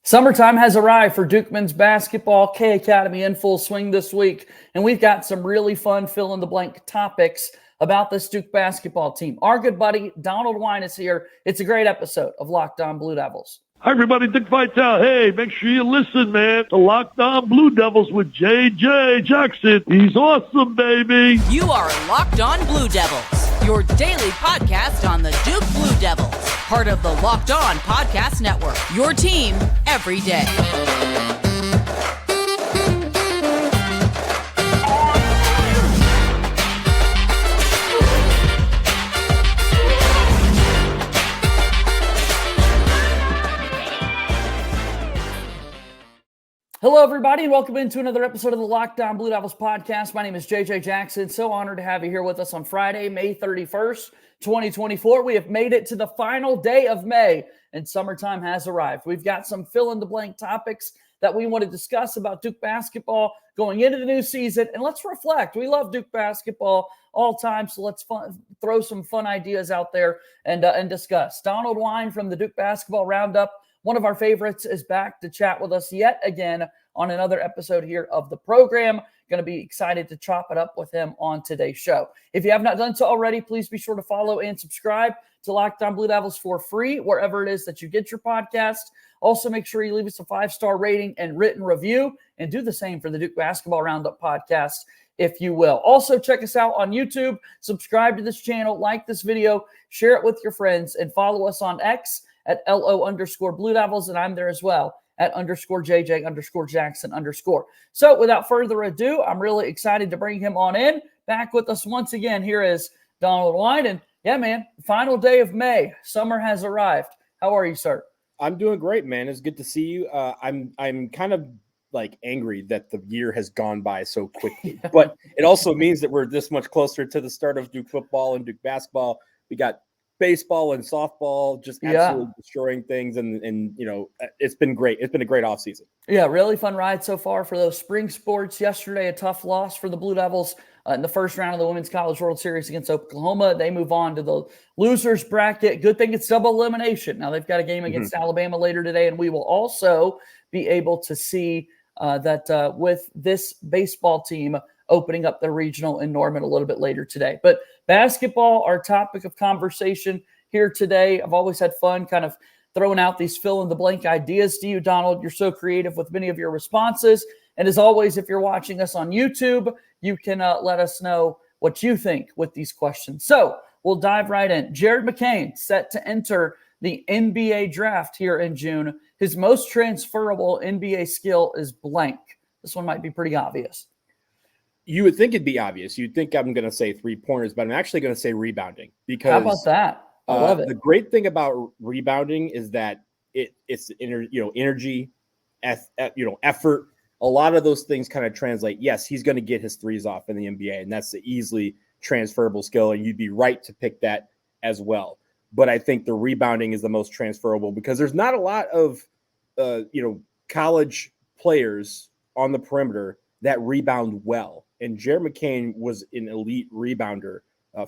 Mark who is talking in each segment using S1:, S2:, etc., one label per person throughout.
S1: Summertime has arrived for Duke men's basketball. K Academy in full swing this week, and we've got some really fun fill-in-the-blank topics about this Duke basketball team. Our good buddy Donald Wine is here. It's a great episode of Locked On Blue Devils.
S2: Hi, everybody. Dick Vitale. Hey, make sure you listen, man, to Locked On Blue Devils with J.J. Jackson. He's awesome, baby.
S3: You are Locked On Blue Devils, your daily podcast on the Duke Blue Devils, part of the Locked On Podcast Network, your team every day.
S1: Hello, everybody, and welcome into another episode of the Locked On Blue Devils podcast. My name is J.J. Jackson. So honored to have you here with us on Friday, May 31st, 2024. We have made it to the final day of May, and summertime has arrived. We've got some fill-in-the-blank topics that we want to discuss about Duke basketball going into the new season, and let's reflect. We love Duke basketball all time, so let's throw some fun ideas out there and discuss. Donald Wine from the Duke Basketball Roundup, one of our favorites, is back to chat with us yet again on another episode here of the program. Going to be excited to chop it up with him on today's show. If you have not done so already, please be sure to follow and subscribe to Locked On Blue Devils for free, wherever it is that you get your podcast. Also, make sure you leave us a 5-star rating and written review, and do the same for the Duke Basketball Roundup podcast, if you will. Also, check us out on YouTube. Subscribe to this channel, like this video, share it with your friends, and follow us on X at LO_Blue Devils, and I'm there as well at _JJ_Jackson_. So without further ado, I'm really excited to bring him on in. Back with us once again, here is Donald Wine. And yeah, man, final day of May. Summer has arrived. How are you, sir?
S4: I'm doing great, man. It's good to see you. I'm kind of like angry that the year has gone by so quickly, but it also means that we're this much closer to the start of Duke football and Duke basketball. We got baseball and softball just absolutely destroying things, and you know, it's been great. It's been a great offseason. Yeah,
S1: really fun ride so far for those spring sports. Yesterday, a tough loss for the Blue Devils in the first round of the Women's College World Series against Oklahoma. They move on to the losers bracket. Good thing it's double elimination. Now they've got a game against Alabama later today, and we will also be able to see that with this baseball team opening up their regional in Norman a little bit later today. But basketball, our topic of conversation here today. I've always had fun kind of throwing out these fill-in-the-blank ideas to you, Donald. You're so creative with many of your responses. And as always, if you're watching us on YouTube, you can let us know what you think with these questions. So we'll dive right in. Jared McCain set to enter the NBA draft here in June. His most transferable NBA skill is blank. This one might be pretty obvious.
S4: You would think it'd be obvious. You'd think I'm going to say 3-pointers, but I'm actually going to say rebounding. Because
S1: how about that? I love it.
S4: The great thing about rebounding is that it's energy, effort. A lot of those things kind of translate. Yes, he's going to get his threes off in the NBA, and that's the easily transferable skill, and you'd be right to pick that as well. But I think the rebounding is the most transferable because there's not a lot of college players on the perimeter that rebound well. And Jared McCain was an elite rebounder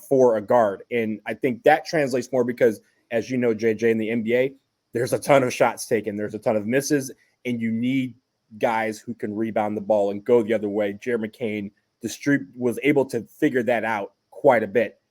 S4: for a guard. And I think that translates more because, as you know, JJ, in the NBA, there's a ton of shots taken. There's a ton of misses, and you need guys who can rebound the ball and go the other way. Jared McCain was able to figure that out quite a bit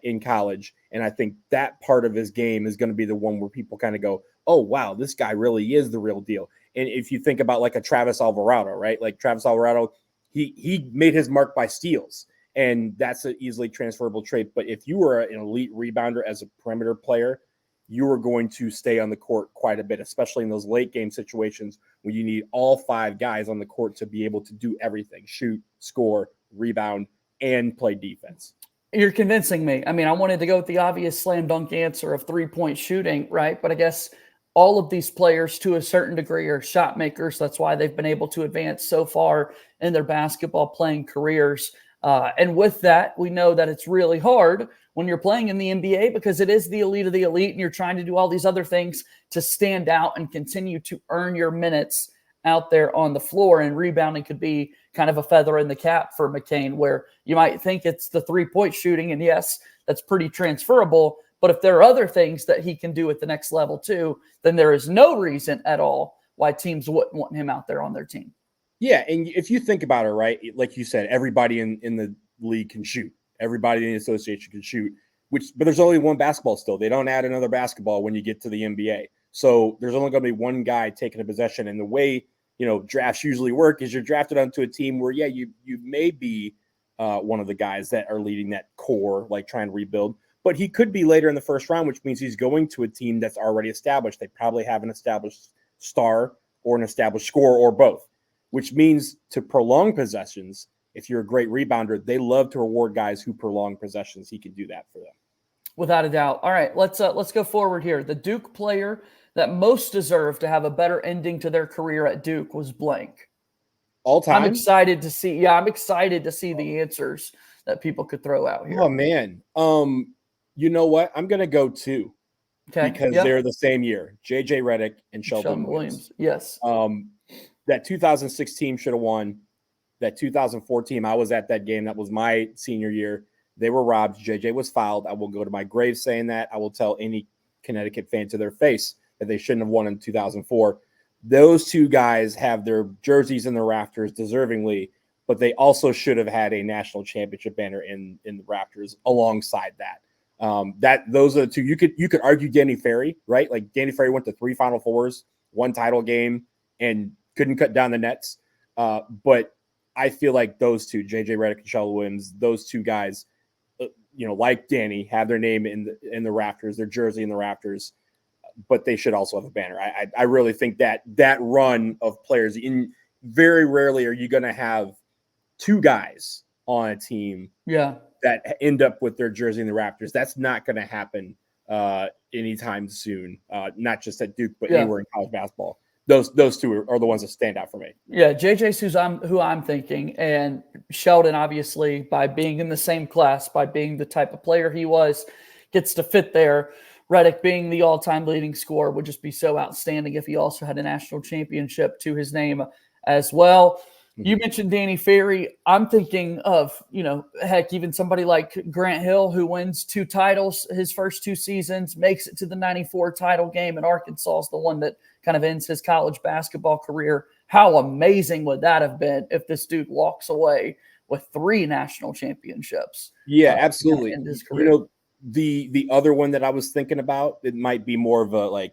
S4: in college. And I think that part of his game is going to be the one where people kind of go, oh, wow, this guy really is the real deal. And if you think about like a Travis Alvarado, right? Like Travis Alvarado, he made his mark by steals, and that's an easily transferable trait. But if you were an elite rebounder as a perimeter player, you are going to stay on the court quite a bit, especially in those late game situations when you need all 5 guys on the court to be able to do everything: shoot, score, rebound, and play defense.
S1: You're convincing me. I mean, I wanted to go with the obvious slam dunk answer of 3-point shooting, right? But I guess all of these players, to a certain degree, are shot makers. That's why they've been able to advance so far in their basketball playing careers. And with that, we know that it's really hard when you're playing in the NBA because it is the elite of the elite, and you're trying to do all these other things to stand out and continue to earn your minutes out there on the floor. And rebounding could be kind of a feather in the cap for McCain, where you might think it's the 3-point shooting. And yes, that's pretty transferable. But if there are other things that he can do at the next level too, then there is no reason at all why teams wouldn't want him out there on their team.
S4: Yeah, and if you think about it, right, like you said, everybody in the league can shoot. Everybody in the association can shoot, but there's only one basketball still. They don't add another basketball when you get to the NBA. So there's only going to be one guy taking a possession. And the way, drafts usually work is you're drafted onto a team where, you may be one of the guys that are leading that core, like trying to rebuild. But he could be later in the first round, which means he's going to a team that's already established. They probably have an established star or an established scorer or both, which means to prolong possessions, if you're a great rebounder, they love to reward guys who prolong possessions. He can do that for them.
S1: Without a doubt. All right, let's go forward here. The Duke player that most deserved to have a better ending to their career at Duke was blank.
S4: All time?
S1: I'm excited to see. Yeah, I'm excited to see the answers that people could throw out here.
S4: Oh, man. You know what? I'm going to go 2.
S1: Okay.
S4: Because they're the same year. J.J. Redick and Sheldon Williams.
S1: Yes.
S4: That 2006 team should have won. That 2004 team, I was at that game. That was my senior year. They were robbed. J.J. was fouled. I will go to my grave saying that. I will tell any Connecticut fan to their face that they shouldn't have won in 2004. Those two guys have their jerseys in the rafters deservingly, but they also should have had a national championship banner in the rafters alongside that. Those are the two. You could argue Danny Ferry, right? Like Danny Ferry went to 3 Final Fours, 1 title game, and couldn't cut down the nets. But I feel like those two, J.J. Redick and Sheldon Williams, those two guys, like Danny, have their name in the rafters, their jersey in the rafters, but they should also have a banner. I really think that run of players, very rarely are you going to have 2 guys on a team that end up with their jersey in the rafters. That's not going to happen anytime soon, not just at Duke, but anywhere in college basketball. Those two are the ones that stand out for me.
S1: Yeah, JJ's who I'm thinking, and Sheldon, obviously, by being in the same class, by being the type of player he was, gets to fit there. Redick being the all-time leading scorer would just be so outstanding if he also had a national championship to his name as well. Mm-hmm. You mentioned Danny Ferry. I'm thinking of, heck, even somebody like Grant Hill, who wins 2 titles his first 2 seasons, makes it to the 94 title game, and Arkansas is the one that kind of ends his college basketball career. How amazing would that have been if this dude walks away with 3 national championships?
S4: Yeah, absolutely.
S1: In his career.
S4: The other one that I was thinking about, it might be more of a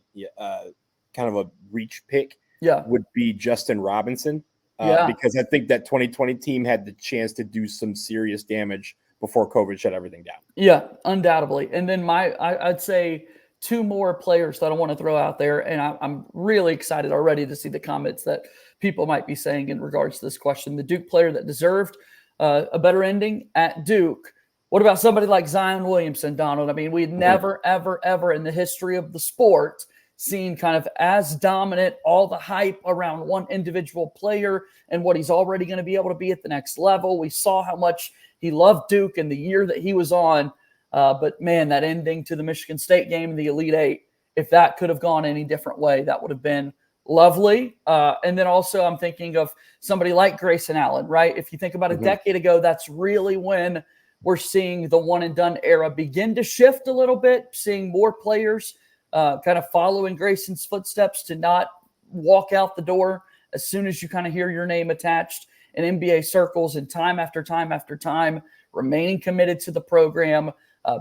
S4: kind of a reach pick.
S1: Yeah,
S4: would be Justin Robinson. Because I think that 2020 team had the chance to do some serious damage before COVID shut everything down.
S1: Yeah, undoubtedly. And then I'd say 2 more players that I want to throw out there, and I'm really excited already to see the comments that people might be saying in regards to this question. The Duke player that deserved a better ending at Duke. What about somebody like Zion Williamson, Donald? I mean, we'd never, ever, ever in the history of the sport seen kind of as dominant, all the hype around one individual player and what he's already going to be able to be at the next level. We saw how much he loved Duke in the year that he was on. But, man, that ending to the Michigan State game in the Elite Eight, if that could have gone any different way, that would have been lovely. And then also I'm thinking of somebody like Grayson Allen, right? If you think about a decade ago, that's really when we're seeing the one-and-done era begin to shift a little bit, seeing more players kind of following Grayson's footsteps to not walk out the door as soon as you kind of hear your name attached in NBA circles, and time after time after time, remaining committed to the program,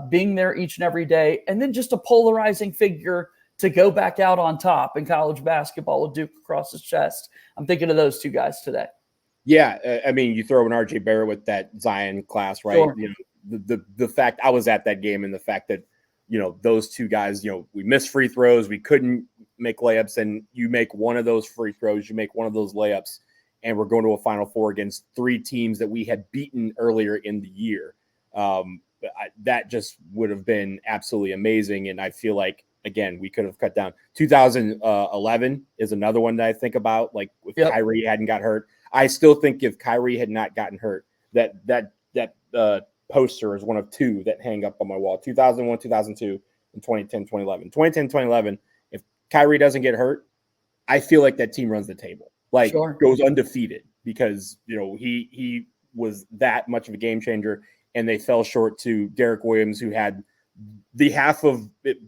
S1: being there each and every day, and then just a polarizing figure to go back out on top in college basketball with Duke across his chest. I'm thinking of those 2 guys today.
S4: Yeah, I mean, you throw an RJ Barrett with that Zion class, right?
S1: Sure.
S4: The fact I was at that game, and the fact that those 2 guys, we missed free throws, we couldn't make layups, and you make one of those free throws, you make one of those layups, and we're going to a Final Four against 3 teams that we had beaten earlier in the year. That just would have been absolutely amazing, and I feel like, again, we could have cut down. 2011 is another one that I think about, like if Kyrie hadn't got hurt. I still think if Kyrie had not gotten hurt, that poster is one of 2 that hang up on my wall. 2001, 2002, and 2010, 2011. 2010, 2011, if Kyrie doesn't get hurt, I feel like that team runs the table. Like, goes undefeated because, he was that much of a game changer, and they fell short to Derek Williams, who had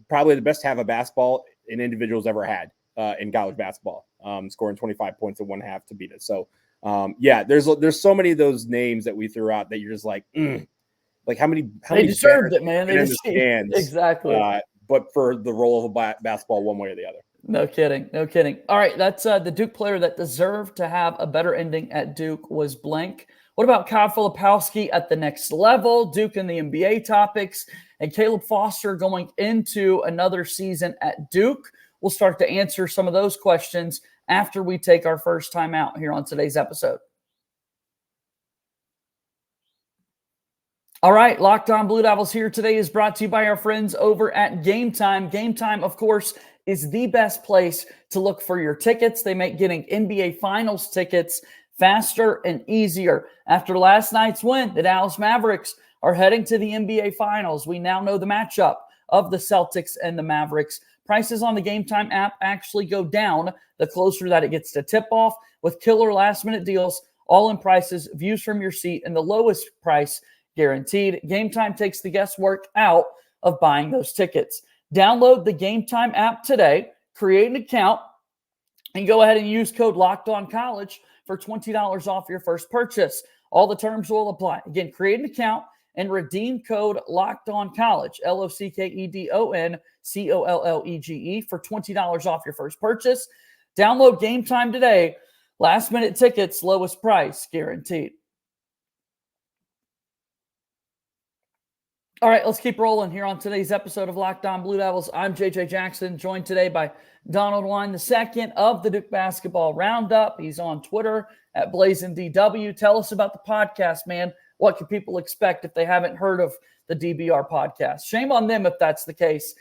S4: probably the best half of basketball an individual's ever had in college basketball, scoring 25 points in one half to beat us. So, there's so many of those names that we threw out that you're just like, like how many
S1: they deserved it, man.
S4: They in the stands,
S1: exactly.
S4: But for the role of a basketball one way or the other.
S1: No kidding. All right, that's the Duke player that deserved to have a better ending at Duke was blank. What about Kyle Filipowski at the next level, Duke and the NBA topics, and Caleb Foster going into another season at Duke? We'll start to answer some of those questions after we take our first time out here on today's episode. All right, Locked On Blue Devils here today is brought to you by our friends over at Game Time. Game Time, of course, is the best place to look for your tickets. They make getting NBA Finals tickets faster and easier. After last night's win, the Dallas Mavericks are heading to the NBA Finals. We now know the matchup of the Celtics and the Mavericks. Prices on the Game Time app actually go down the closer that it gets to tip-off with killer last-minute deals, all-in prices, views from your seat, and the lowest price guaranteed. Game Time takes the guesswork out of buying those tickets. Download the Game Time app today, create an account, and go ahead and use code LOCKEDONCollege for $20 off your first purchase. All the terms will apply. Again, create an account and redeem code LOCKEDONCollege, LOCKEDONCOLLEGE for $20 off your first purchase. Download Game Time today. Last-minute tickets, lowest price guaranteed. All right, let's keep rolling here on today's episode of Locked On Blue Devils. I'm JJ Jackson, joined today by Donald Wine II of the Duke Basketball Roundup. He's on Twitter at BlazinDW. Tell us about the podcast, man. What can people expect if they haven't heard of the DBR podcast? Shame on them if that's the case.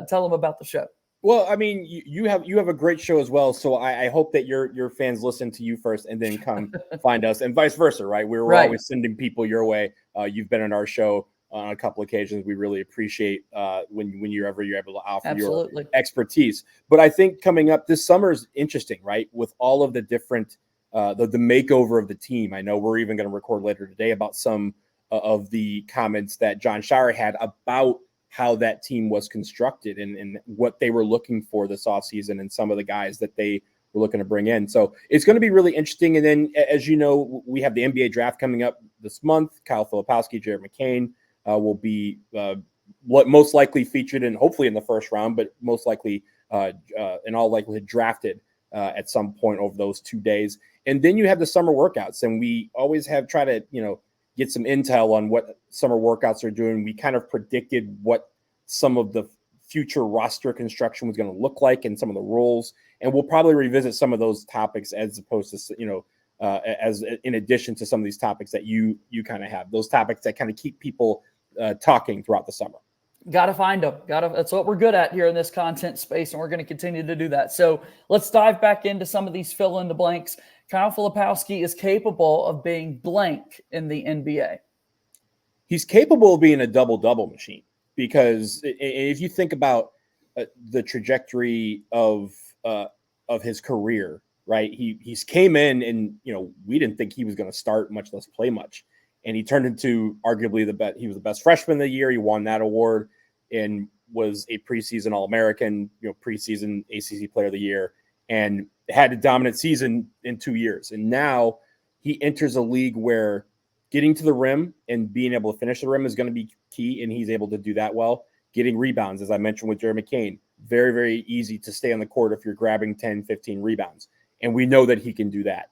S1: Tell them about the show.
S4: Well, I mean, you have a great show as well, so I hope that your fans listen to you first and then come find us, and vice versa, right? We're always sending people your way. You've been on our show on a couple occasions. We really appreciate when you're able to offer your expertise. But I think coming up this summer is interesting, right? With all of the different the makeover of the team. I know we're even going to record later today about some of the comments that John Shire had about how that team was constructed and what they were looking for this offseason and some of the guys that they were looking to bring in. So it's going to be really interesting. And then, as you know, we have the NBA draft coming up this month. Kyle Filipowski, Jared McCain will be most likely featured and hopefully in the first round, but most likely in all likelihood drafted at some point over those 2 days. And then you have the summer workouts, and we always have try to, get some intel on what summer workouts are doing. We kind of predicted what some of the future roster construction was going to look like and some of the roles. And we'll probably revisit some of those topics as opposed to, as in addition to some of these topics that you kind of have, those topics that kind of keep people talking throughout the summer.
S1: Got to find them. That's what we're good at here in this content space, and we're going to continue to do that. So let's dive back into some of these fill in the blanks. Kyle Filipowski is capable of being blank in the NBA.
S4: He's capable of being a double-double machine because if you think about the trajectory of his career, right? He's came in and, we didn't think he was going to start, much less play much. And he turned into arguably he was the best freshman of the year. He won that award and was a preseason All-American, preseason ACC Player of the Year, and had a dominant season in 2 years. And now he enters a league where getting to the rim and being able to finish the rim is going to be key, and he's able to do that well. Getting rebounds, as I mentioned with Jared McCain, very, very easy to stay on the court if you're grabbing 10, 15 rebounds. And we know that he can do that.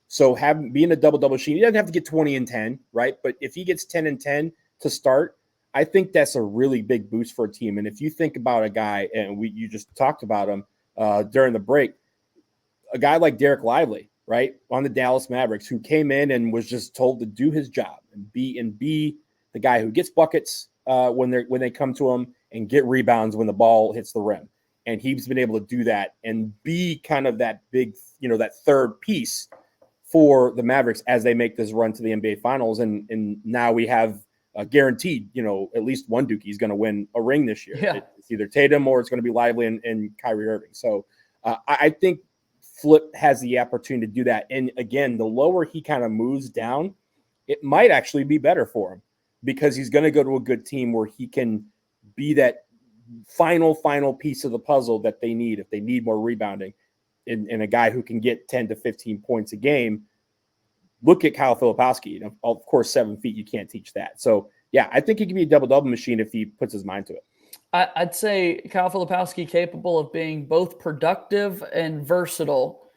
S4: So being a double-double machine, he doesn't have to get 20 and 10, right? But if he gets 10 and 10 to start, I think that's a really big boost for a team. And if you think about a guy, and you just talked about him during the break, a guy like Derek Lively, right, on the Dallas Mavericks, who came in and was just told to do his job and be the guy who gets buckets when they come to him and get rebounds when the ball hits the rim. And he's been able to do that and be kind of that big, that third piece for the Mavericks as they make this run to the NBA Finals. And now we have guaranteed, at least one Dookie is going to win a ring this year.
S1: Yeah.
S4: It's either Tatum or it's going to be Lively and Kyrie Irving. So I think Flip has the opportunity to do that. And again, the lower he kind of moves down, it might actually be better for him because he's going to go to a good team where he can be that final piece of the puzzle that they need if they need more rebounding in a guy who can get 10 to 15 points a game. Look at Kyle Filipowski. Of course, 7 feet, you can't teach that. So, yeah, I think he can be a double-double machine if he puts his mind to it.
S1: I'd say Kyle Filipowski capable of being both productive and versatile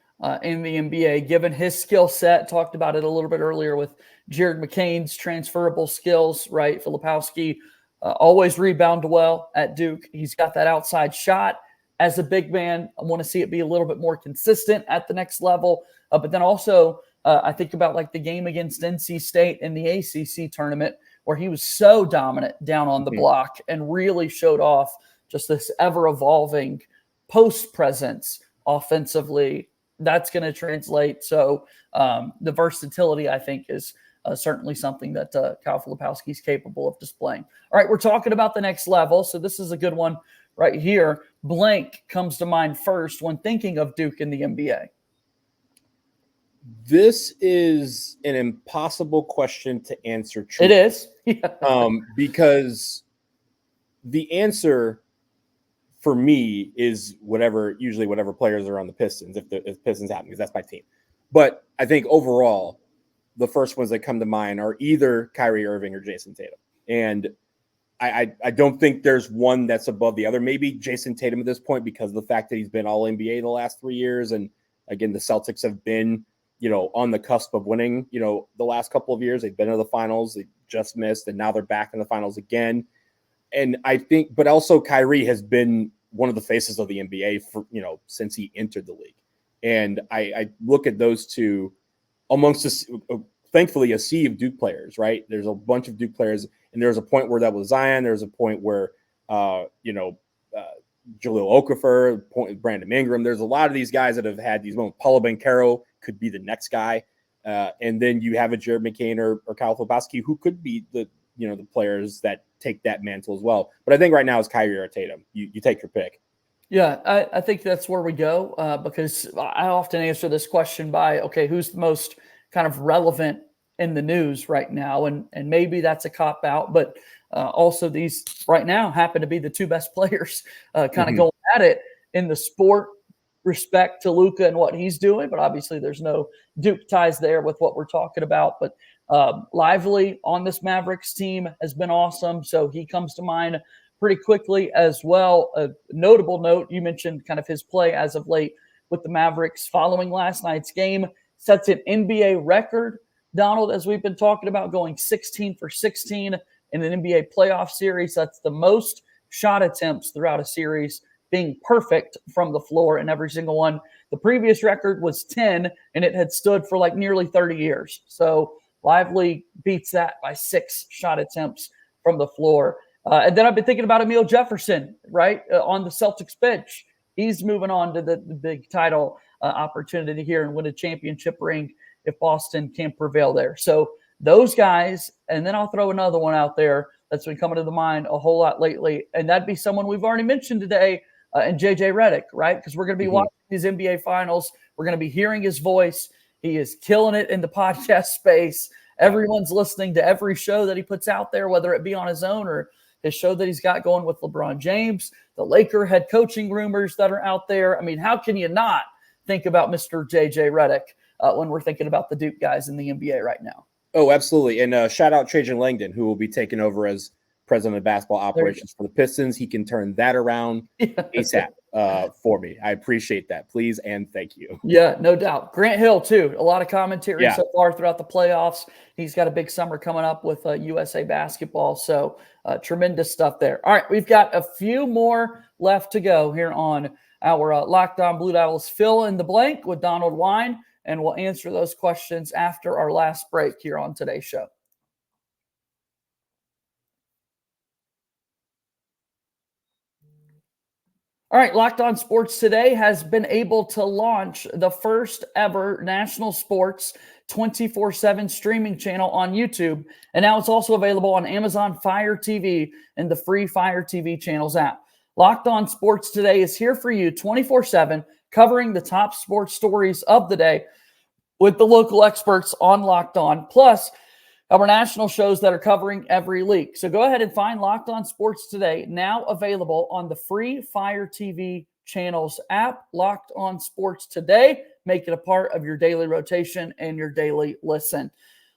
S1: in the NBA, given his skill set. Talked about it a little bit earlier with Jared McCain's transferable skills, right? Filipowski always rebound well at Duke. He's got that outside shot. As a big man, I want to see it be a little bit more consistent at the next level. But then also, I think about like the game against NC State in the ACC tournament, where he was so dominant down on the block and really showed off just this ever-evolving post presence offensively. That's going to translate. So the versatility, I think, is certainly something that Kyle Filipowski is capable of displaying. All right, we're talking about the next level. So this is a good one right here. Blank comes to mind first when thinking of Duke in the NBA.
S4: This is an impossible question to answer truthfully.
S1: It is.
S4: Because the answer for me is usually whatever players are on the Pistons, if Pistons happen, because that's my team. But I think overall, the first ones that come to mind are either Kyrie Irving or Jason Tatum. And I don't think there's one that's above the other. Maybe Jason Tatum at this point, because of the fact that he's been all NBA the last 3 years. And again, the Celtics have been, on the cusp of winning, the last couple of years. They've been to the finals, they just missed, and now they're back in the finals again. And I think, but also Kyrie has been one of the faces of the NBA for, since he entered the league. And I look at those two amongst this, thankfully, a sea of Duke players, right? There's a bunch of Duke players, and there's a point where that was Zion. There's a point where, Jaleel Okafor, Brandon Ingram. There's a lot of these guys that have had these moments. Paulo Banchero could be the next guy. And then you have a Jared McCain or Kyle Filipowski, who could be the players that take that mantle as well. But I think right now it's Kyrie or Tatum. You take your pick.
S1: Yeah, I think that's where we go because I often answer this question by, okay, who's the most kind of relevant in the news right now? And maybe that's a cop-out, but also these right now happen to be the two best players kind of going at it in the sport respect to Luka and what he's doing. But obviously there's no Duke ties there with what we're talking about. But Lively on this Mavericks team has been awesome. So he comes to mind pretty quickly as well. A notable note, you mentioned kind of his play as of late with the Mavericks following last night's game, sets an NBA record, Donald, as we've been talking about, going 16 for 16 in an NBA playoff series. That's the most shot attempts throughout a series, being perfect from the floor in every single one. The previous record was 10, and it had stood for like nearly 30 years. So Lively beats that by 6 shot attempts from the floor. And then I've been thinking about Emile Jefferson, right, on the Celtics bench. He's moving on to the big title opportunity here and win a championship ring if Boston can prevail there. So those guys, and then I'll throw another one out there that's been coming to the mind a whole lot lately, and that'd be someone we've already mentioned today, and JJ Redick, right? Because we're going to be watching these NBA finals. We're going to be hearing his voice. He is killing it in the podcast space. Everyone's listening to every show that he puts out there, whether it be on his own or his show that he's got going with LeBron James, the Laker head coaching rumors that are out there. I mean, how can you not think about Mr. JJ Redick when we're thinking about the Duke guys in the NBA right now?
S4: Oh, absolutely. And shout out Trajan Langdon, who will be taking over as president of basketball operations for the Pistons. He can turn that around ASAP for me. I appreciate that. Please and thank you.
S1: Yeah, no doubt. Grant Hill, too. A lot of commentary so far throughout the playoffs. He's got a big summer coming up with USA Basketball. So tremendous stuff there. All right, we've got a few more left to go here on our Locked On Blue Devils Fill in the Blank with Donald Wine, and we'll answer those questions after our last break here on today's show. All right, Locked On Sports today has been able to launch the first ever national sports 24/7 streaming channel on YouTube. And now it's also available on Amazon Fire TV and the free Fire TV channels app. Locked On Sports today is here for you 24/7, covering the top sports stories of the day with the local experts on Locked On. Plus, our national shows that are covering every league. So go ahead and find Locked On Sports Today, now available on the free Fire TV channels app. Locked On Sports Today. Make it a part of your daily rotation and your daily listen.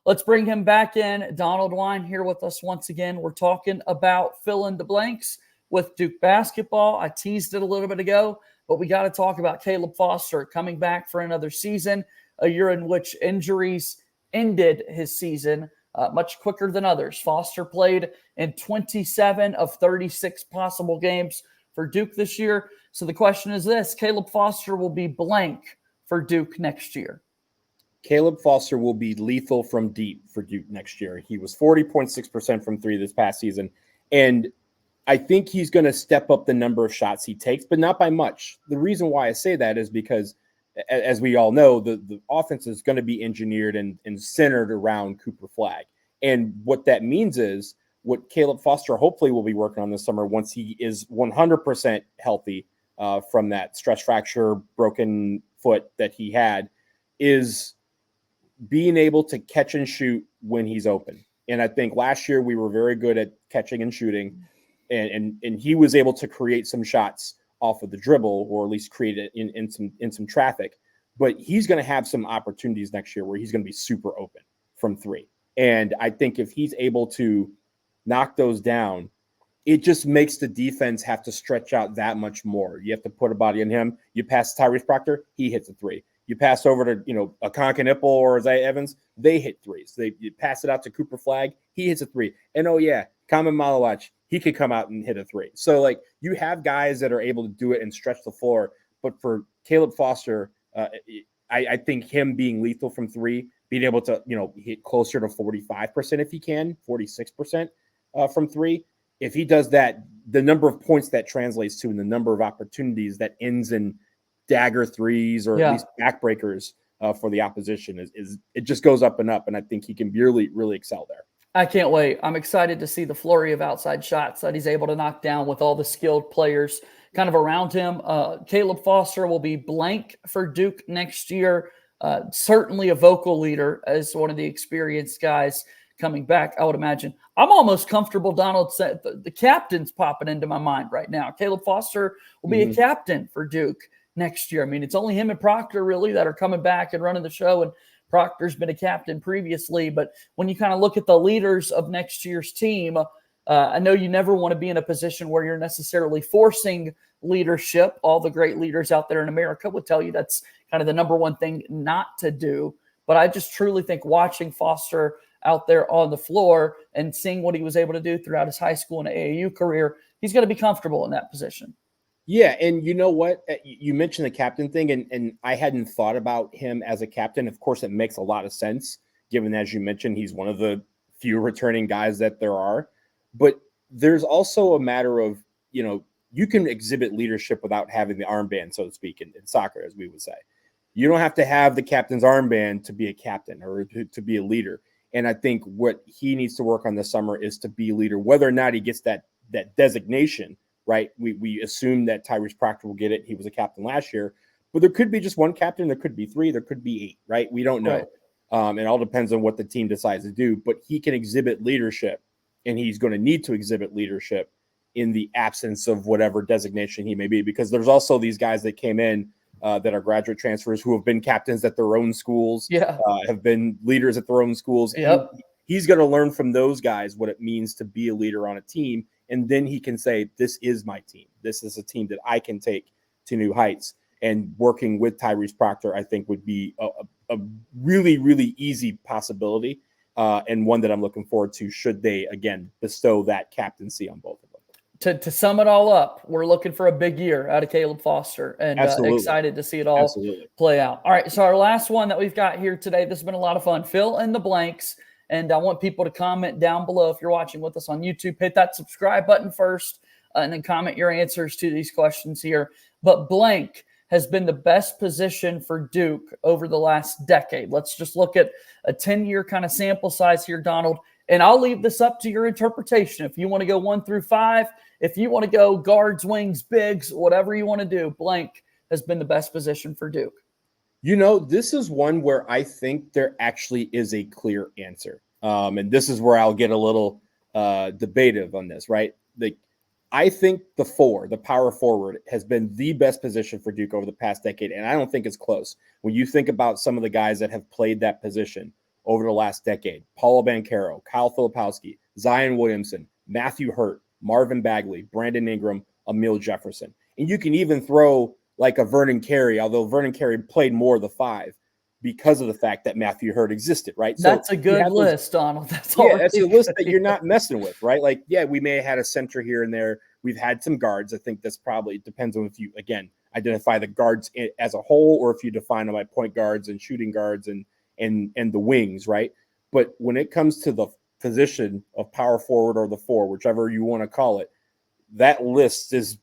S1: Let's bring him back in. Donald Wine here with us once again. We're talking about fill in the blanks with Duke basketball. I teased it a little bit ago, but we got to talk about Caleb Foster coming back for another season, a year in which injuries ended his season much quicker than others. Foster played in 27 of 36 possible games for Duke this year. So the question is this: Caleb Foster will be blank for Duke next year.
S4: Caleb Foster will be lethal from deep for Duke next year. He was 40.6% from three this past season. And I think he's going to step up the number of shots he takes, but not by much. The reason why I say that is because, as we all know, the offense is going to be engineered and centered around Cooper Flagg. And what that means is what Caleb Foster hopefully will be working on this summer once he is 100% healthy from that stress fracture, broken foot that he had, is being able to catch and shoot when he's open. And I think last year we were very good at catching and shooting, and he was able to create some shots off of the dribble, or at least create it in some traffic. But he's going to have some opportunities next year where he's going to be super open from three. And I think if he's able to knock those down, it just makes the defense have to stretch out that much more. You have to put a body on him. You pass Tyrese Proctor, he hits a three. You pass over to, a Conkin-Ipple or Isaiah Evans, they hit threes. You pass it out to Cooper Flagg, he hits a three. And Kamen Malawach, he could come out and hit a three. So, you have guys that are able to do it and stretch the floor. But for Caleb Foster, I think him being lethal from three, being able to, hit closer to 45% if he can, 46% from three. If he does that, the number of points that translates to and the number of opportunities that ends in dagger threes or at least backbreakers for the opposition is it just goes up and up. And I think he can really, really excel there.
S1: I can't wait. I'm excited to see the flurry of outside shots that he's able to knock down with all the skilled players kind of around him. Caleb Foster will be blank for Duke next year. Certainly a vocal leader as one of the experienced guys coming back, I would imagine. I'm almost comfortable, Donald said, the captain's popping into my mind right now. Caleb Foster will be a captain for Duke next year. I mean, it's only him and Proctor really that are coming back and running the show, and Proctor's been a captain previously. But when you kind of look at the leaders of next year's team, I know you never want to be in a position where you're necessarily forcing leadership. All the great leaders out there in America would tell you that's kind of the number one thing not to do. But I just truly think watching Foster out there on the floor and seeing what he was able to do throughout his high school and AAU career, he's going to be comfortable in that position.
S4: Yeah, and you know what? You mentioned the captain thing, and I hadn't thought about him as a captain. Of course, it makes a lot of sense, given, as you mentioned, he's one of the few returning guys that there are. But there's also a matter of, you can exhibit leadership without having the armband, so to speak, in soccer, as we would say. You don't have to have the captain's armband to be a captain or to be a leader. And I think what he needs to work on this summer is to be a leader, whether or not he gets that designation. Right. We assume that Tyrese Proctor will get it. He was a captain last year, but there could be just one captain. There could be three. There could be eight. Right. We don't know. Right. It all depends on what the team decides to do, but he can exhibit leadership, and he's going to need to exhibit leadership in the absence of whatever designation he may be, because there's also these guys that came in that are graduate transfers who have been captains at their own schools, have been leaders at their own schools.
S1: Yep.
S4: He's going to learn from those guys what it means to be a leader on a team. And then he can say, this is my team. This is a team that I can take to new heights. And working with Tyrese Proctor, I think, would be a really, really easy possibility, and one that I'm looking forward to should they, again, bestow that captaincy on both of them.
S1: To sum it all up, we're looking for a big year out of Caleb Foster, and excited to see it all play out. All right, so our last one that we've got here today, this has been a lot of fun. Fill in the blanks. And I want people to comment down below. If you're watching with us on YouTube, hit that subscribe button first and then comment your answers to these questions here. But blank has been the best position for Duke over the last decade. Let's just look at a 10-year kind of sample size here, Donald. And I'll leave this up to your interpretation. If you want to go 1 through 5, if you want to go guards, wings, bigs, whatever you want to do, blank has been the best position for Duke.
S4: This is one where I think there actually is a clear answer. And this is where I'll get a little debative on this, right? I think the power forward, has been the best position for Duke over the past decade, and I don't think it's close. When you think about some of the guys that have played that position over the last decade, Paulo Banchero, Kyle Filipowski, Zion Williamson, Matthew Hurt, Marvin Bagley, Brandon Ingram, Emil Jefferson. And you can even throw like a Vernon Carey, although Vernon Carey played more of the five because of the fact that Matthew Hurt existed, right?
S1: That's a good list, Donald. That's
S4: a list that you're not messing with, right? Like, yeah, we may have had a center here and there. We've had some guards. I think that's probably depends on if you, again, identify the guards as a whole or if you define them by point guards and shooting guards and the wings, right? But when it comes to the position of power forward or the four, whichever you want to call it, that list is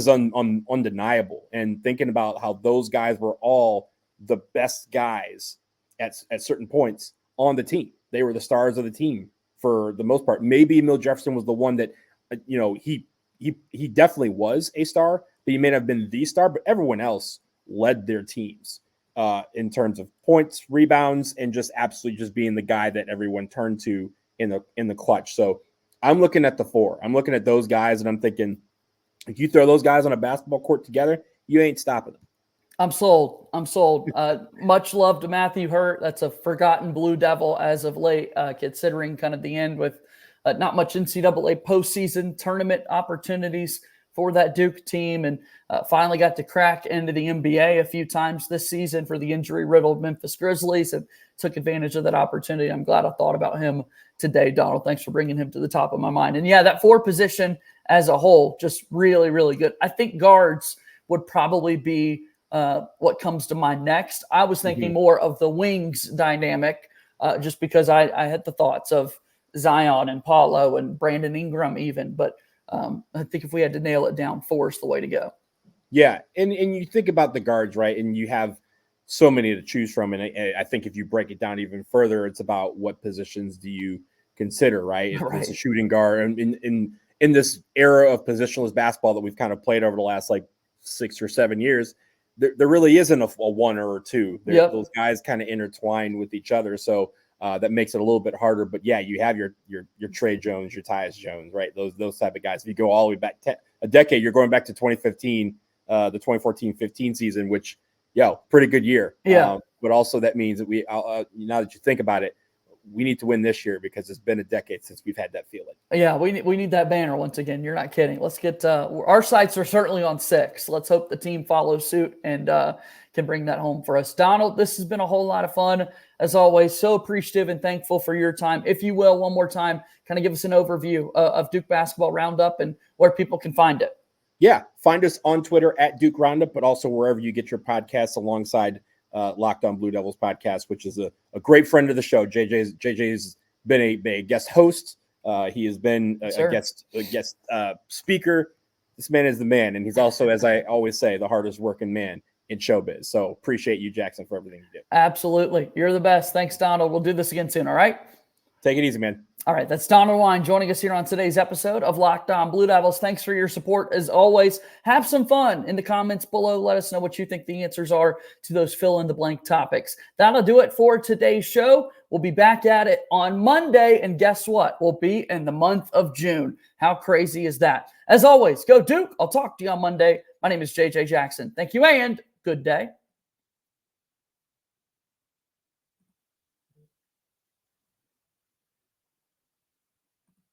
S4: undeniable. And thinking about how those guys were all the best guys at certain points on the team. They were the stars of the team for the most part. Maybe Emil Jefferson was the one that, he definitely was a star, but he may not have been the star, but everyone else led their teams in terms of points, rebounds, and just absolutely just being the guy that everyone turned to in the clutch. So I'm looking at the four. I'm looking at those guys, and I'm thinking, if you throw those guys on a basketball court together, you ain't stopping them.
S1: I'm sold. Much love to Matthew Hurt. That's a forgotten Blue Devil as of late, considering kind of the end with not much NCAA postseason tournament opportunities for that Duke team, and finally got to crack into the NBA a few times this season for the injury-riddled Memphis Grizzlies and took advantage of that opportunity. I'm glad I thought about him today, Donald. Thanks for bringing him to the top of my mind. And yeah, that four position as a whole, just really, really good. I think guards would probably be what comes to mind next. I was thinking more of the wings dynamic, just because I had the thoughts of Zion and Paulo and Brandon Ingram even, but I think if we had to nail it down, four is the way to go.
S4: Yeah, and you think about the guards, right? And you have so many to choose from, and I think if you break it down even further, it's about what positions do you consider, right? If it's a shooting guard, and in this era of positionless basketball that we've kind of played over the last like 6 or 7 years, there really isn't a one or a two. Those guys kind of intertwine with each other, so that makes it a little bit harder. But yeah, you have your Trey Jones, your Tyus Jones, right? Those type of guys. If you go all the way back a decade, you're going back to 2015, the 2014-15 season, which pretty good year.
S1: Yeah.
S4: But also that means that we now that you think about it, we need to win this year because it's been a decade since we've had that feeling.
S1: Yeah, we need that banner once again. You're not kidding. Let's get our sights are certainly on 6. Let's hope the team follows suit and can bring that home for us. Donald, this has been a whole lot of fun. As always, so appreciative and thankful for your time. If you will, one more time, kind of give us an overview of Duke Basketball Roundup and where people can find it.
S4: Yeah, find us on Twitter at Duke Roundup, but also wherever you get your podcasts alongside Locked On Blue Devils podcast, which is a great friend of the show. JJ's been a guest host. He has been a guest speaker. This man is the man, and he's also, as I always say, the hardest working man in showbiz. So appreciate you, Jackson, for everything you do.
S1: Absolutely. You're the best. Thanks, Donald. We'll do this again soon, all right?
S4: Take it easy, man.
S1: All right, that's Donald Wine joining us here on today's episode of Locked On Blue Devils. Thanks for your support. As always, have some fun in the comments below. Let us know what you think the answers are to those fill-in-the-blank topics. That'll do it for today's show. We'll be back at it on Monday, and guess what? We'll be in the month of June. How crazy is that? As always, go Duke. I'll talk to you on Monday. My name is JJ Jackson. Thank you, and good day.